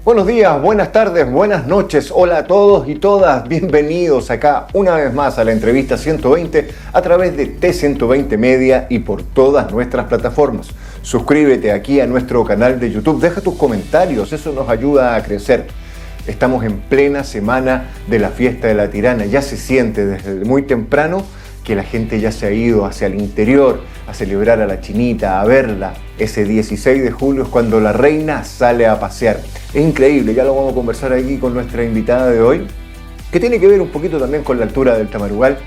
Buenos días, buenas tardes, buenas noches, hola a todos y todas, bienvenidos acá una vez más a la entrevista 120 a través de T120 Media y por todas nuestras plataformas. Suscríbete aquí a nuestro canal de YouTube, deja tus comentarios, eso nos ayuda a crecer. Estamos en plena semana de la fiesta de la Tirana, ya se siente desde muy temprano que la gente ya se ha ido hacia el interior a celebrar a la Chinita, a verla. Ese 16 de julio es cuando la reina sale a pasear. Es increíble, ya lo vamos a conversar aquí con nuestra invitada de hoy, que tiene que ver un poquito también con la altura del Tamarugal,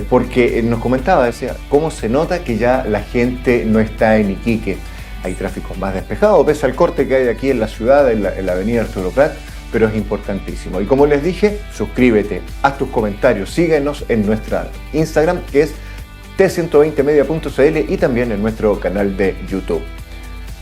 porque nos comentaba, decía, cómo se nota que ya la gente no está en Iquique. Hay tráfico más despejado, pese al corte que hay aquí en la ciudad, en la avenida Arturo Prat, pero es importantísimo. Y como les dije, suscríbete, haz tus comentarios, síguenos en nuestra Instagram, que es t120media.cl y también en nuestro canal de YouTube.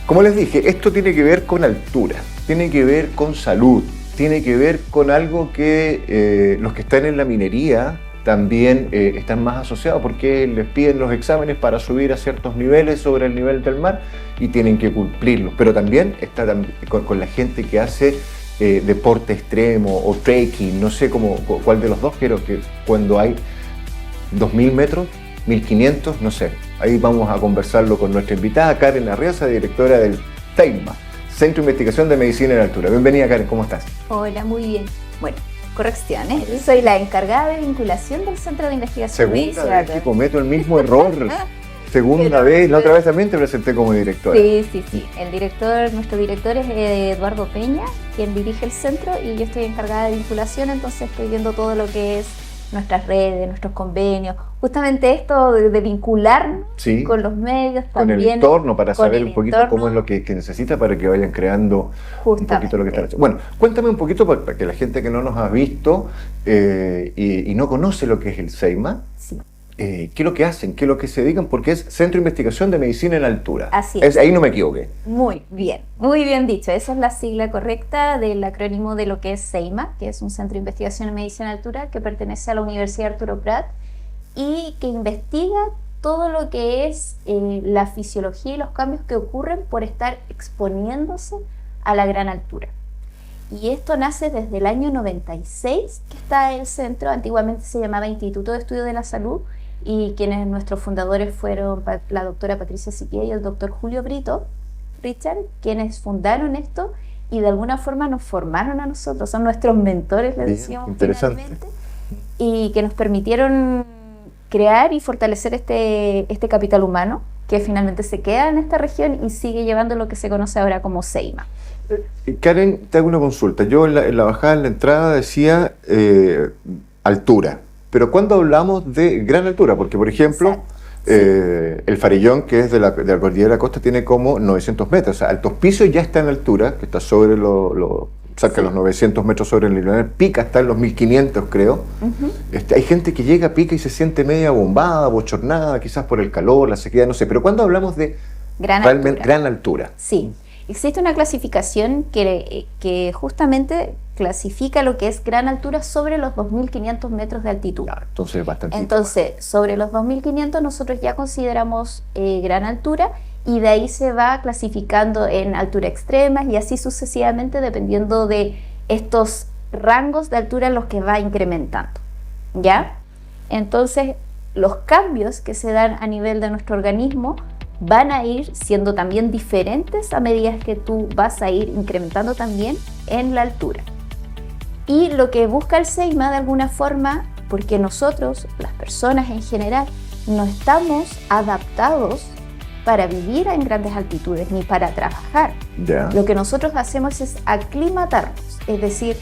Como les dije, esto tiene que ver con altura, tiene que ver con salud, tiene que ver con algo que los que están en la minería también están más asociados porque les piden los exámenes para subir a ciertos niveles sobre el nivel del mar y tienen que cumplirlos. Pero también está con la gente que hace deporte extremo o trekking, no sé cuál de los dos, quiero que cuando hay 2.000 metros, 1.500, no sé. Ahí vamos a conversarlo con nuestra invitada, Karen Arriaza, directora del CEIMA, Centro de Investigación de Medicina en Altura. Bienvenida, Karen, ¿cómo estás? Hola, muy bien. Bueno, correcciones. Yo soy la encargada de vinculación del Centro de Investigación de Medicina. Segunda vez que cometo el mismo error. Segunda vez, la otra vez también te presenté como directora. Sí. Nuestro director es Eduardo Peña, quien dirige el centro, y yo estoy encargada de vinculación, entonces estoy viendo todo lo que es nuestras redes, nuestros convenios, justamente esto de vincularnos con los medios, con también, el entorno, para saber un poquito cómo es lo que necesita para que vayan creando un poquito lo que están haciendo. Bueno, cuéntame un poquito para que la gente que no nos ha visto y no conoce lo que es el CEIMA, sí. ¿Qué es lo que hacen? ¿Qué es lo que se dedican? Porque es Centro de Investigación de Medicina en Altura. Así es. Ahí no me equivoqué. Muy bien dicho. Esa es la sigla correcta del acrónimo de lo que es CEIMA, que es un Centro de Investigación en Medicina en Altura que pertenece a la Universidad Arturo Prat y que investiga todo lo que es la fisiología y los cambios que ocurren por estar exponiéndose a la gran altura. Y esto nace desde el año 96 que está el centro. Antiguamente se llamaba Instituto de Estudio de la Salud, y quienes nuestros fundadores fueron la doctora Patricia Siquia y el doctor Julio Brito Richard, quienes fundaron esto y de alguna forma nos formaron a nosotros, son nuestros mentores, les decíamos finalmente, y que nos permitieron crear y fortalecer este capital humano que finalmente se queda en esta región y sigue llevando lo que se conoce ahora como CEIMA. Karen, te hago una consulta. Yo en la bajada, en la entrada decía altura. Pero ¿cuándo hablamos de gran altura? Porque, por ejemplo, el Farellón, que es de la cordillera de la costa, tiene como 900 metros. O sea, Altos Pisos ya está en altura, que está sobre cerca de los 900 metros sobre el nivel. Pica está en los 1500, creo. Hay gente que llega a Pica y se siente media bombada, bochornada, quizás por el calor, la sequía, no sé. Pero ¿cuándo hablamos de gran altura? Sí. Existe una clasificación que justamente clasifica lo que es gran altura sobre los 2.500 metros de altitud. Claro, entonces bastante. Entonces, sobre los 2.500 nosotros ya consideramos gran altura, y de ahí se va clasificando en altura extrema y así sucesivamente dependiendo de estos rangos de altura en los que va incrementando, ¿ya? Entonces, los cambios que se dan a nivel de nuestro organismo van a ir siendo también diferentes a medida que tú vas a ir incrementando también en la altura. Y lo que busca el CEIMA de alguna forma, porque nosotros, las personas en general, no estamos adaptados para vivir en grandes altitudes ni para trabajar. Lo que nosotros hacemos es aclimatarnos, es decir,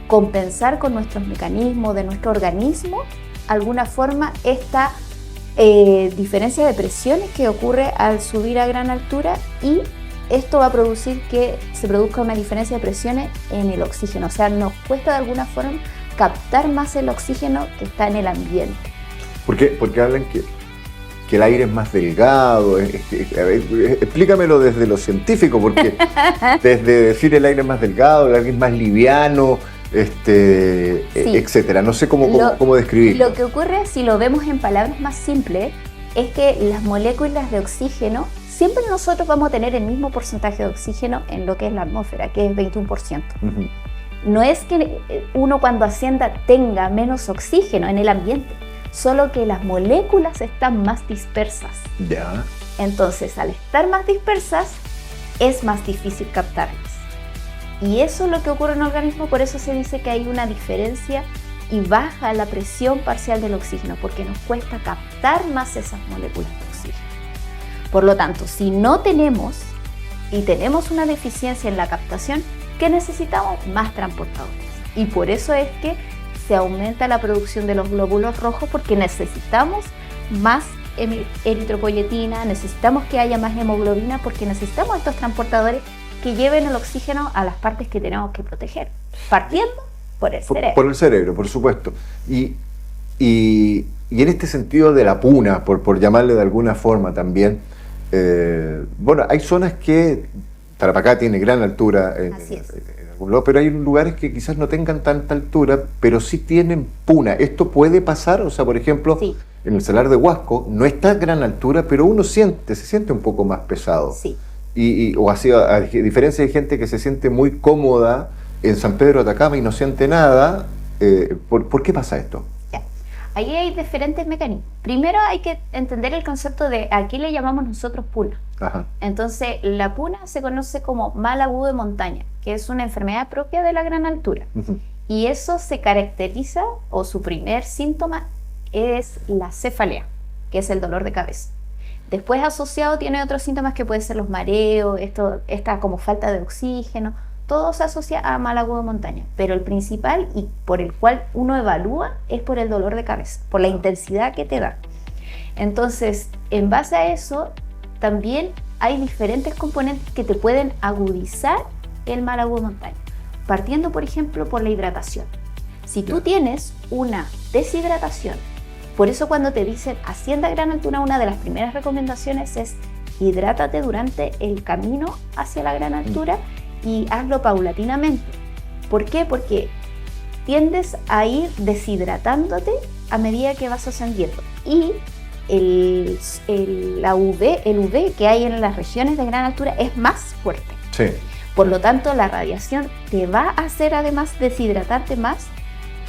compensar con nuestros mecanismos de nuestro organismo alguna forma esta diferencia de presiones que ocurre al subir a gran altura, y esto va a producir que se produzca una diferencia de presiones en el oxígeno, o sea, nos cuesta de alguna forma captar más el oxígeno que está en el ambiente. Porque hablan que el aire es más delgado. Explícamelo desde lo científico, porque desde decir el aire es más delgado, el aire es más liviano, etcétera. No sé cómo describirlo. Lo que ocurre, si lo vemos en palabras más simples, es que las moléculas de oxígeno, siempre nosotros vamos a tener el mismo porcentaje de oxígeno en lo que es la atmósfera, que es 21%. Ujú. No es que uno cuando ascienda tenga menos oxígeno en el ambiente, solo que las moléculas están más dispersas. Ya. Entonces, al estar más dispersas, es más difícil captarlas. Y eso es lo que ocurre en el organismo, por eso se dice que hay una diferencia y baja la presión parcial del oxígeno, porque nos cuesta captar más esas moléculas de oxígeno. Por lo tanto, si no tenemos y tenemos una deficiencia en la captación, ¿qué necesitamos? Más transportadores. Y por eso es que se aumenta la producción de los glóbulos rojos, porque necesitamos más eritropoyetina, necesitamos que haya más hemoglobina, porque necesitamos estos transportadores que lleven el oxígeno a las partes que tenemos que proteger, partiendo por el cerebro. Por el cerebro, por supuesto. Y en este sentido de la puna, por llamarle de alguna forma también, bueno, hay zonas que Tarapacá tiene gran altura en algún lado, pero hay lugares que quizás no tengan tanta altura, pero sí tienen puna. ¿Esto puede pasar? O sea, por ejemplo, Sí. en el Salar de Huasco no está a gran altura, pero uno se siente un poco más pesado. Sí. O así, a diferencia de gente que se siente muy cómoda en San Pedro de Atacama y no siente nada, ¿por qué pasa esto? Ya. Ahí hay diferentes mecanismos. Primero hay que entender el concepto de a qué le llamamos nosotros puna. Ajá. Entonces, la puna se conoce como mal agudo de montaña, que es una enfermedad propia de la gran altura. Ujú. Y eso se caracteriza, o su primer síntoma es la cefalea, que es el dolor de cabeza. Después asociado tiene otros síntomas que pueden ser los mareos, esta como falta de oxígeno, todo se asocia a mal agudo de montaña, pero el principal y por el cual uno evalúa es por el dolor de cabeza, por la intensidad que te da. Entonces, en base a eso, también hay diferentes componentes que te pueden agudizar el mal agudo de montaña, partiendo, por ejemplo, por la hidratación. Si tú tienes una deshidratación, por eso cuando te dicen ascienda a gran altura, una de las primeras recomendaciones es hidrátate durante el camino hacia la gran altura y hazlo paulatinamente. ¿Por qué? Porque tiendes a ir deshidratándote a medida que vas ascendiendo. Y el UV que hay en las regiones de gran altura es más fuerte. Sí. Por lo tanto, la radiación te va a hacer además deshidratarte más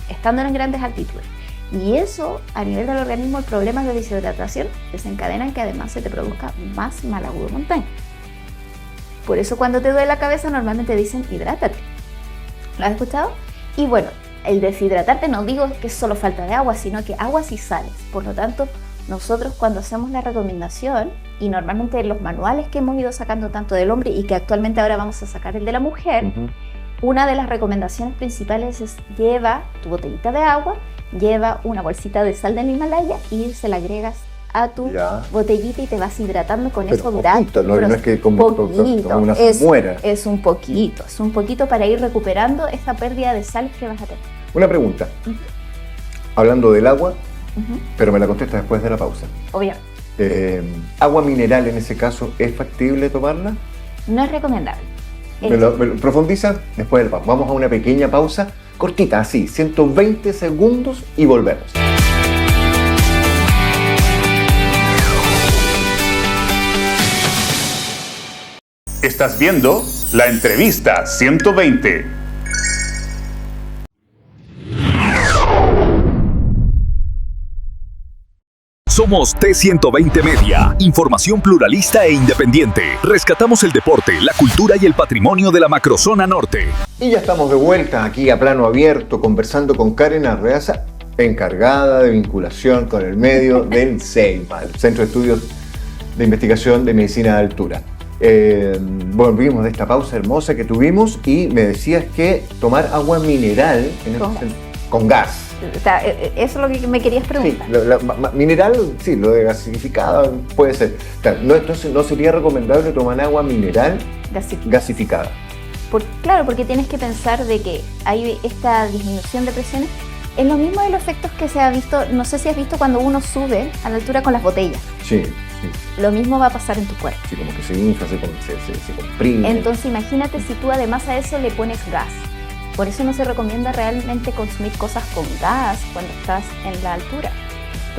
estando en grandes altitudes. Y eso, a nivel del organismo, el problema de deshidratación desencadenan que además se te produzca más mal agudo de montaña. Por eso cuando te duele la cabeza normalmente dicen hidrátate. ¿Lo has escuchado? Y bueno, el deshidratarte no digo que es solo falta de agua, sino que aguas y sales. Por lo tanto, nosotros cuando hacemos la recomendación, y normalmente los manuales que hemos ido sacando tanto del hombre y que actualmente ahora vamos a sacar el de la mujer, Ujú. una de las recomendaciones principales es lleva tu botellita de agua, lleva una bolsita de sal del Himalaya y se la agregas a tu Ya. botellita y te vas hidratando con Pero eso durante. poquito, no es que como una es muera. es un poquito para ir recuperando esa pérdida de sal que vas a tener. Una pregunta. Ujú. Hablando del agua, Ujú. pero me la contesta después de la pausa. Obviamente, ¿Agua mineral en ese caso es factible tomarla? no es recomendable. ¿Me lo profundiza? Después del pausa. Vamos a una pequeña pausa, cortita, así, 120 segundos y volvemos. Estás viendo la entrevista 120. Somos T120 Media, información pluralista e independiente. Rescatamos el deporte, la cultura y el patrimonio de la macrozona norte. Y ya estamos de vuelta aquí a plano abierto, conversando con Karen Arreaza, encargada de vinculación con el medio del CEIMA, el Centro de Estudios de Investigación de Medicina de Altura. Volvimos de esta pausa hermosa que tuvimos y me decías que tomar agua mineral con gas. O sea, eso es lo que me querías Sí, preguntar. mineral, sí, lo de gasificada puede ser. Claro, no, entonces no sería recomendable tomar agua mineral gasificada. Claro, porque tienes que pensar de que hay esta disminución de presiones. Es lo mismo de los efectos que se ha visto, no sé si has visto cuando uno sube a la altura con las botellas. Sí, sí. Lo mismo va a pasar en tu cuerpo. Sí, como que se infla, se comprime. Entonces imagínate si tú además a eso le pones gas. Por eso no se recomienda realmente consumir cosas con gas cuando estás en la altura,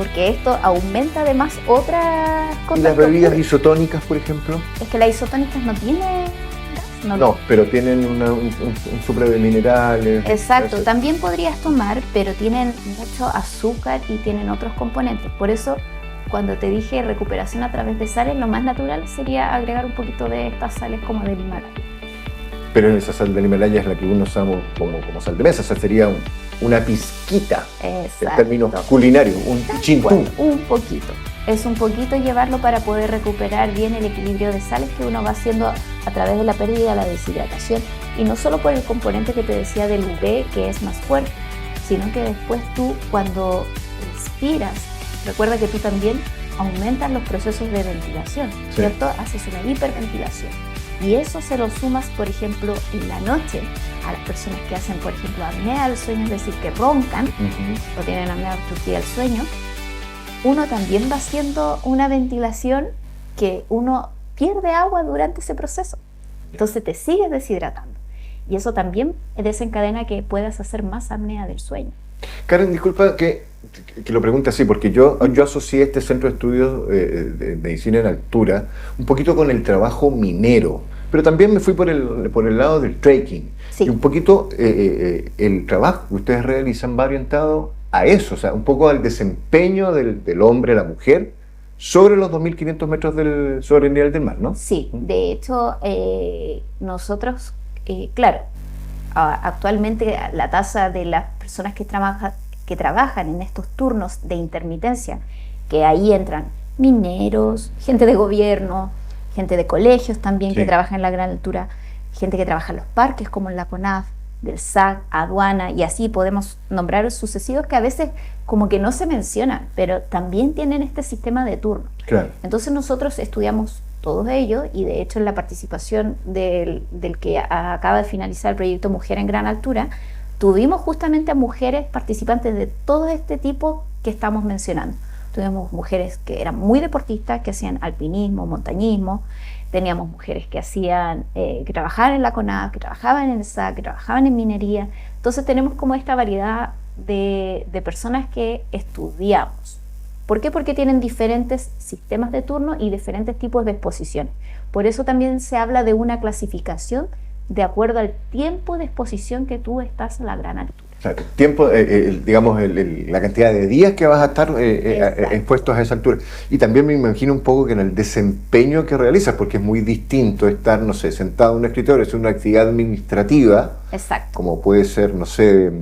porque esto aumenta además otras ¿Y las contracturas. bebidas isotónicas, por ejemplo? Es que las isotónicas no tienen gas. No, pero tienen un supre de minerales. Exacto, Eso. también podrías tomar, pero tienen mucho azúcar y tienen otros componentes. Por eso, cuando te dije recuperación a través de sales, lo más natural sería agregar un poquito de estas sales como del Himalaya. Pero esa sal del Himalaya es la que uno usamos como sal de mesa, o sea, sería una pizquita en Exacto. términos culinarios, un chintú. Bueno, un poquito. Es un poquito llevarlo para poder recuperar bien el equilibrio de sales que uno va haciendo a través de la pérdida, la deshidratación. Y no solo por el componente que te decía del UV, que es más fuerte, sino que después tú cuando respiras, recuerda que tú también aumentas los procesos de ventilación, Sí. ¿cierto? Haces una hiperventilación. Y eso se lo sumas, por ejemplo, en la noche a las personas que hacen, por ejemplo, apnea del sueño, es decir, que roncan o tienen apnea obstructiva del sueño. Uno también va haciendo una ventilación que uno pierde agua durante ese proceso. Entonces te sigues deshidratando. Y eso también desencadena que puedas hacer más apnea del sueño. Karen, disculpa que lo pregunte así, porque yo asocié este centro de estudios de medicina en altura un poquito con el trabajo minero, pero también me fui por el lado del trekking. Sí. Y un poquito el trabajo que ustedes realizan va orientado a eso, o sea, un poco al desempeño del hombre, la mujer, sobre los 2.500 metros sobre el nivel del mar, ¿no? Sí, de hecho, nosotros, claro, actualmente la tasa de las personas que trabajan en estos turnos de intermitencia, que ahí entran mineros, gente de gobierno, gente de colegios también que Sí. trabaja en la gran altura, gente que trabaja en los parques como en la CONAF, del SAC, aduana, y así podemos nombrar sucesivos que a veces como que no se mencionan, pero también tienen este sistema de turno. Claro. Entonces nosotros estudiamos todos ellos y de hecho en la participación del que acaba de finalizar el proyecto Mujer en Gran Altura, tuvimos justamente a mujeres participantes de todo este tipo que estamos mencionando. Tuvimos mujeres que eran muy deportistas, que hacían alpinismo, montañismo, teníamos mujeres que hacían, que trabajaban en la CONAF, que trabajaban en el SAC, que trabajaban en minería. Entonces tenemos como esta variedad de personas que estudiamos. ¿Por qué? Porque tienen diferentes sistemas de turno y diferentes tipos de exposiciones. Por eso también se habla de una clasificación de acuerdo al tiempo de exposición que tú estás a la gran altura. O sea, tiempo, digamos, la cantidad de días que vas a estar expuestos a esa altura. Y también me imagino un poco que en el desempeño que realizas, porque es muy distinto estar, no sé, sentado en un escritorio, es una actividad administrativa, Exacto. como puede ser, no sé,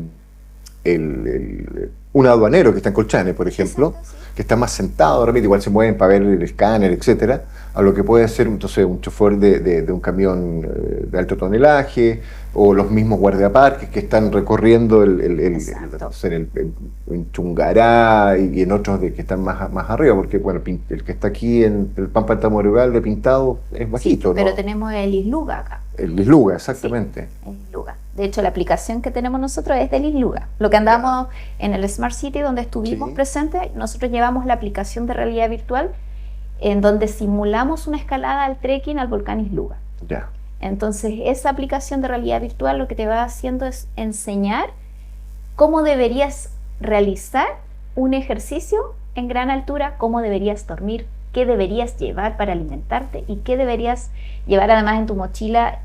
un aduanero que está en Colchane, por ejemplo, Exacto, sí. que está más sentado, de repente igual se mueven para ver el escáner, etcétera, a lo que puede ser entonces un chofer de un camión de alto tonelaje, o los mismos guardiaparques que están recorriendo Exacto. en Chungará y en otros que están más arriba, porque bueno, el que está aquí en el Pampa Altamorugal de Pintado es bajito, Pero ¿no? tenemos el Isluga acá. El Isluga, exactamente. Sí, el Isluga. De hecho, la aplicación que tenemos nosotros es del Isluga. Lo que andamos en el Smart City donde estuvimos Sí. presentes, nosotros llevamos la aplicación de realidad virtual en donde simulamos una escalada al trekking al volcán Isluga. Ya. Entonces, esa aplicación de realidad virtual lo que te va haciendo es enseñar cómo deberías realizar un ejercicio en gran altura, cómo deberías dormir, qué deberías llevar para alimentarte y qué deberías llevar además en tu mochila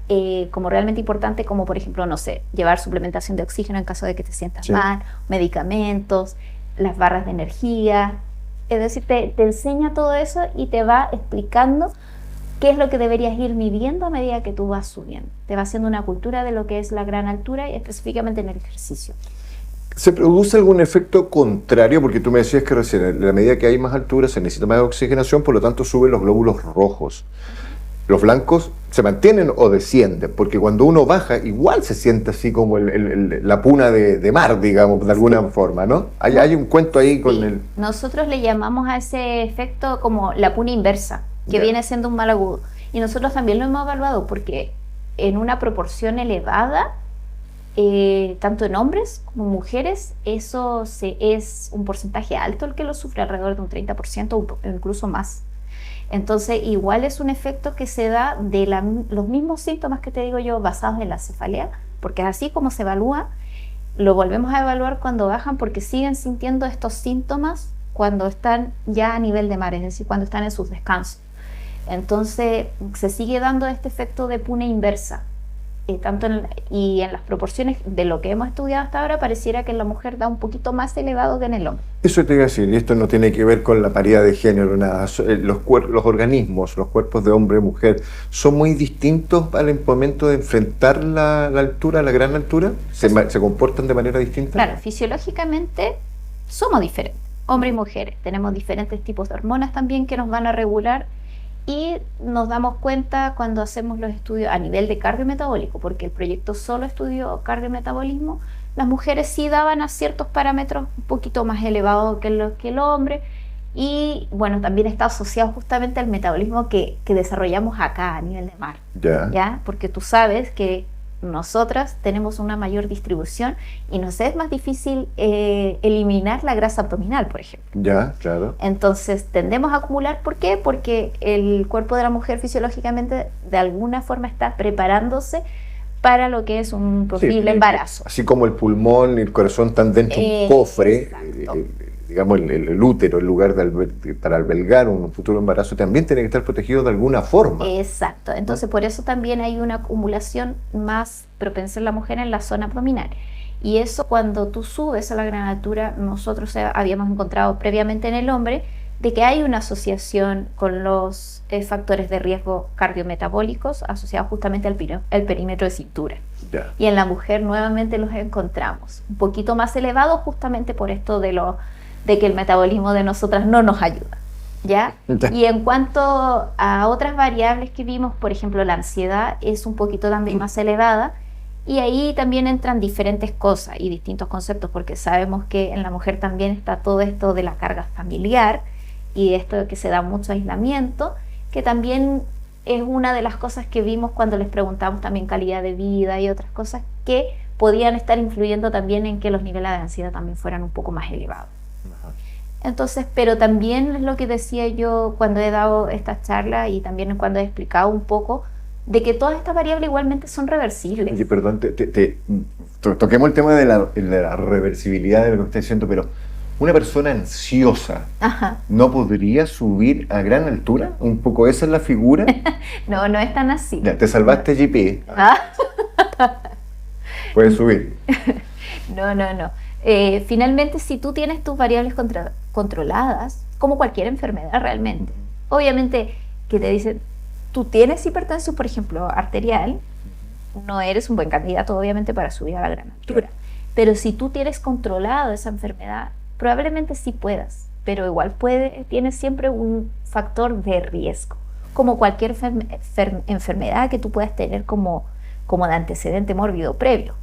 como realmente importante, como por ejemplo, no sé, llevar suplementación de oxígeno en caso de que te sientas Sí. mal, medicamentos, las barras de energía. Es decir, te enseña todo eso y te va explicando qué es lo que deberías ir midiendo a medida que tú vas subiendo. Te va haciendo una cultura de lo que es la gran altura y específicamente en el ejercicio. ¿Se produce algún efecto contrario? Porque tú me decías que recién, a la medida que hay más altura se necesita más oxigenación, por lo tanto suben los glóbulos rojos. Los blancos se mantienen o descienden, porque cuando uno baja igual se siente así como la puna de mar, digamos, de alguna forma, ¿no? Hay un cuento ahí con Sí. el... Nosotros le llamamos a ese efecto como la puna inversa, que Ya. viene siendo un mal agudo. Y nosotros también lo hemos evaluado porque en una proporción elevada, tanto en hombres como mujeres, eso es un porcentaje alto el que lo sufre, alrededor de un 30% o incluso más. Entonces, igual es un efecto que se da de los mismos síntomas que te digo yo, basados en la cefalea, porque es así como se evalúa. Lo volvemos a evaluar cuando bajan porque siguen sintiendo estos síntomas cuando están ya a nivel de mar, es decir, cuando están en sus descansos. Entonces se sigue dando este efecto de pune inversa. Y en las proporciones de lo que hemos estudiado hasta ahora, pareciera que en la mujer da un poquito más elevado que en el hombre. Eso te iba a decir, y esto no tiene que ver con la paridad de género, nada. Los organismos, los cuerpos de hombre y mujer, ¿son muy distintos al momento de enfrentar la altura, la gran altura? ¿Se comportan de manera distinta? Claro, fisiológicamente somos diferentes, hombres y mujeres. Tenemos diferentes tipos de hormonas también que nos van a regular. Y nos damos cuenta cuando hacemos los estudios a nivel de cardiometabólico, porque el proyecto solo estudió cardiometabolismo, las mujeres sí daban a ciertos parámetros un poquito más elevados que el hombre, y bueno, también está asociado justamente al metabolismo que desarrollamos acá a nivel de mar, ¿ya? Porque tú sabes que nosotras tenemos una mayor distribución y nos es más difícil eliminar la grasa abdominal, por ejemplo. Ya, claro. Entonces tendemos a acumular, ¿por qué? Porque el cuerpo de la mujer fisiológicamente de alguna forma está preparándose para lo que es un posible embarazo. Así como el pulmón y el corazón están dentro de un cofre, digamos el útero, el lugar para albergar un futuro embarazo, también tiene que estar protegido de alguna forma. Exacto, entonces por eso también hay una acumulación más propensa en la mujer en la zona abdominal. Y eso cuando tú subes a la gran altura, nosotros habíamos encontrado previamente en el hombre de que hay una asociación con los factores de riesgo cardiometabólicos asociados justamente al perímetro de cintura. Ya. Y en la mujer nuevamente los encontramos un poquito más elevados justamente por esto de que el metabolismo de nosotras no nos ayuda, ¿ya? Y en cuanto a otras variables que vimos, por ejemplo, la ansiedad es un poquito también más elevada, y ahí también entran diferentes cosas y distintos conceptos, porque sabemos que en la mujer también está todo esto de la carga familiar y esto de que se da mucho aislamiento, que también es una de las cosas que vimos cuando les preguntamos también calidad de vida y otras cosas que podían estar influyendo también en que los niveles de ansiedad también fueran un poco más elevados. Entonces, pero también es lo que decía yo cuando he dado esta charla y también cuando he explicado un poco de que todas estas variables igualmente son reversibles. Oye, perdón, toquemos el tema de la reversibilidad de lo que está diciendo, pero una persona ansiosa, Ajá. ¿no podría subir a gran altura? Un poco esa es la figura. No, no es tan así. Ya, te salvaste, GP. ¿Ah? Puedes subir. No. Finalmente, si tú tienes tus variables controladas, como cualquier enfermedad realmente, obviamente que te dicen, tú tienes hipertensión, por ejemplo, arterial, no eres un buen candidato obviamente para subir a la gran altura. Claro. Pero si tú tienes controlado esa enfermedad, probablemente sí puedas, pero igual tienes siempre un factor de riesgo, como cualquier enfermedad que tú puedas tener como de antecedente mórbido previo,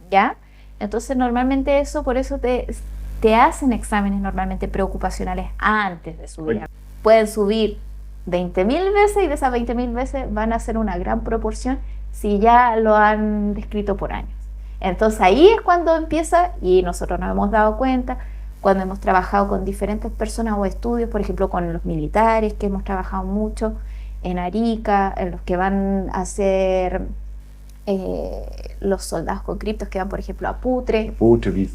¿ya? Entonces normalmente por eso te hacen exámenes normalmente preocupacionales antes de subir. Oye. Pueden subir 20.000 veces y de esas 20.000 veces van a ser una gran proporción si ya lo han descrito por años. Entonces ahí es cuando empieza, y nosotros nos hemos dado cuenta, cuando hemos trabajado con diferentes personas o estudios, por ejemplo con los militares, que hemos trabajado mucho en Arica, en los que van a hacer los soldados con criptos que van, por ejemplo, a Putre.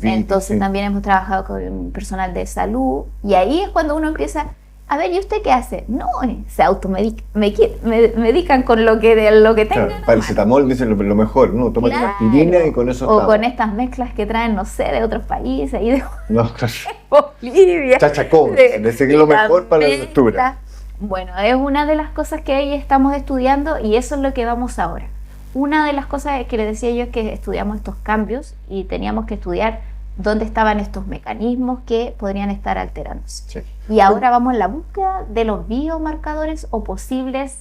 Entonces también hemos trabajado con personal de salud, y ahí es cuando uno empieza, a ver, ¿y usted qué hace? No, se medican con lo que tengan. Claro, paracetamol dicen lo mejor, ¿no? Tómate una aspirina y con eso o con estas mezclas que traen, no sé, de otros países y de claro. Bolivia. Chachacón, dice que es lo mejor para la altura. Bueno, es una de las cosas que ahí estamos estudiando, y eso es lo que vamos ahora. Una de las cosas que les decía yo es que estudiamos estos cambios y teníamos que estudiar dónde estaban estos mecanismos que podrían estar alterándose. Sí. Y ahora vamos en la búsqueda de los biomarcadores o posibles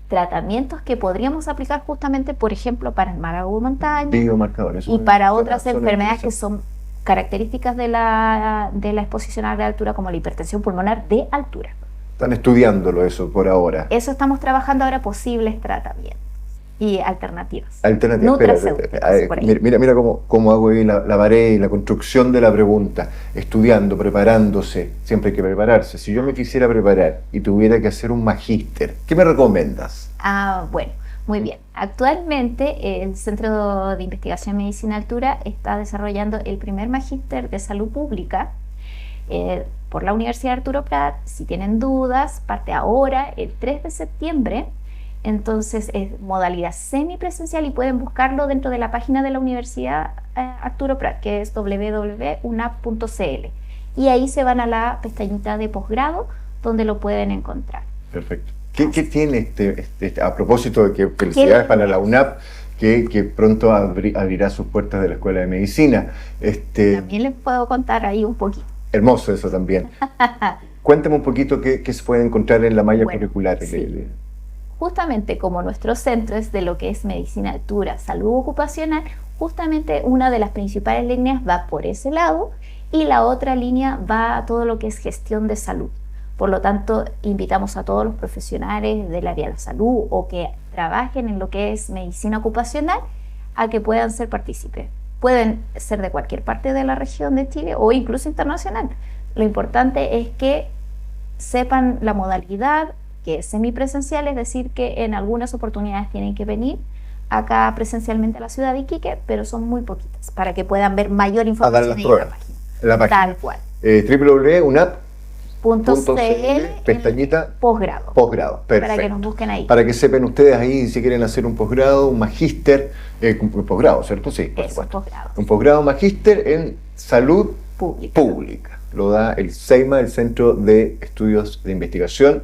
tratamientos que podríamos aplicar justamente, por ejemplo, para el mar agudo montaña biomarcadores, y para otras enfermedades que son características de la exposición a la altura, como la hipertensión pulmonar de altura. Están estudiándolo eso por ahora. Eso estamos trabajando ahora, posibles tratamientos y alternativas. Mira cómo hago ahí la pared y la construcción de la pregunta. Estudiando, preparándose, siempre hay que prepararse. Si yo me quisiera preparar y tuviera que hacer un magíster, ¿qué me recomiendas? Bueno, muy bien. Actualmente el Centro de Investigación en Medicina Altura está desarrollando el primer magíster de salud pública, por la Universidad Arturo Prat. Si tienen dudas, parte ahora, el 3 de septiembre. Entonces es modalidad semipresencial y pueden buscarlo dentro de la página de la Universidad Arturo Prat, que es www.unap.cl. Y ahí se van a la pestañita de posgrado, donde lo pueden encontrar. Perfecto. ¿Qué tiene a propósito de que felicidades para la UNAP, que pronto abrirá sus puertas de la Escuela de Medicina? También les puedo contar ahí un poquito. Hermoso eso también. Cuéntame un poquito qué se puede encontrar en la malla curricular. Sí. Justamente como nuestro centro es de lo que es medicina altura, salud ocupacional, justamente una de las principales líneas va por ese lado y la otra línea va a todo lo que es gestión de salud. Por lo tanto, invitamos a todos los profesionales del área de la salud o que trabajen en lo que es medicina ocupacional a que puedan ser partícipes. Pueden ser de cualquier parte de la región de Chile o incluso internacional. Lo importante es que sepan la modalidad, que es semipresencial, es decir, que en algunas oportunidades tienen que venir acá presencialmente a la ciudad de Iquique, pero son muy poquitas, para que puedan ver mayor información en la página. Tal cual. www.unap.cl, pestañita posgrado. Posgrado, perfecto. Para que nos busquen ahí. Para que sepan ustedes ahí si quieren hacer un posgrado, un magíster, un posgrado, ¿cierto? Sí, por supuesto. Posgrado. Un posgrado magíster en salud pública. Lo da el CEIMA, el Centro de Estudios de Investigación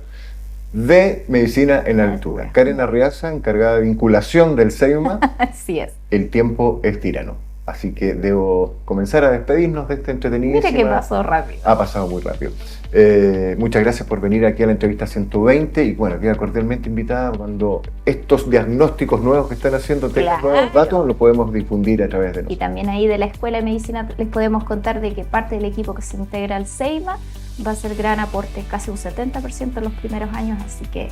de Medicina en Altura. Karen Arriaza, encargada de vinculación del CEIMA. Así es. El tiempo es tirano. Así que debo comenzar a despedirnos de este entretenido. Mira que pasó rápido. Ha pasado muy rápido. Muchas gracias por venir aquí a la entrevista 120 y bueno, queda cordialmente invitada cuando estos diagnósticos nuevos que están haciendo tengan nuevos datos, lo podemos difundir a través de nosotros. Y también ahí de la Escuela de Medicina les podemos contar de que parte del equipo que se integra al CEIMA va a ser gran aporte, casi un 70% en los primeros años, así que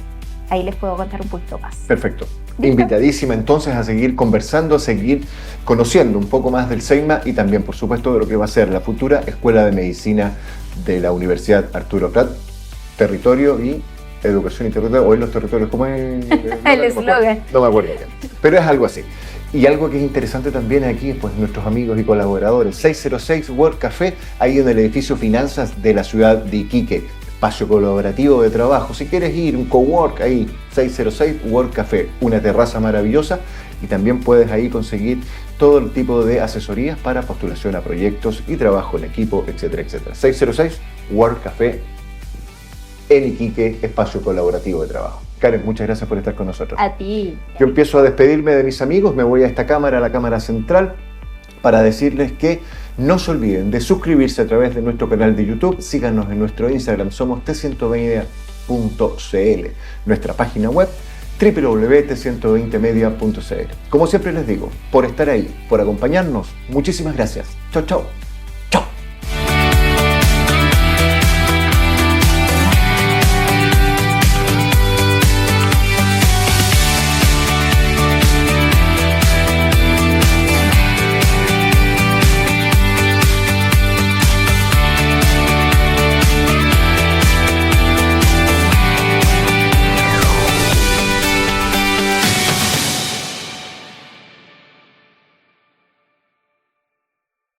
ahí les puedo contar un poquito más. Perfecto. Invitadísima entonces a seguir conversando, a seguir conociendo un poco más del CEIMA y también, por supuesto, de lo que va a ser la futura Escuela de Medicina de la Universidad Arturo Prat, territorio y educación y territorio. Hoy los territorios, ¿cómo es? El eslogan. No me acuerdo bien, pero es algo así. Y algo que es interesante también aquí, pues nuestros amigos y colaboradores, 606 Work Café, ahí en el edificio Finanzas de la ciudad de Iquique, espacio colaborativo de trabajo. Si quieres ir, un cowork ahí, 606 Work Café, una terraza maravillosa y también puedes ahí conseguir todo el tipo de asesorías para postulación a proyectos y trabajo en equipo, etcétera, etcétera. 606 Work Café en Iquique, espacio colaborativo de trabajo. Karen, muchas gracias por estar con nosotros. A ti. Yo empiezo a despedirme de mis amigos, me voy a esta cámara, a la cámara central, para decirles que no se olviden de suscribirse a través de nuestro canal de YouTube, síganos en nuestro Instagram, somos t120media.cl, nuestra página web www.t120media.cl. Como siempre les digo, por estar ahí, por acompañarnos, muchísimas gracias. Chau, chau.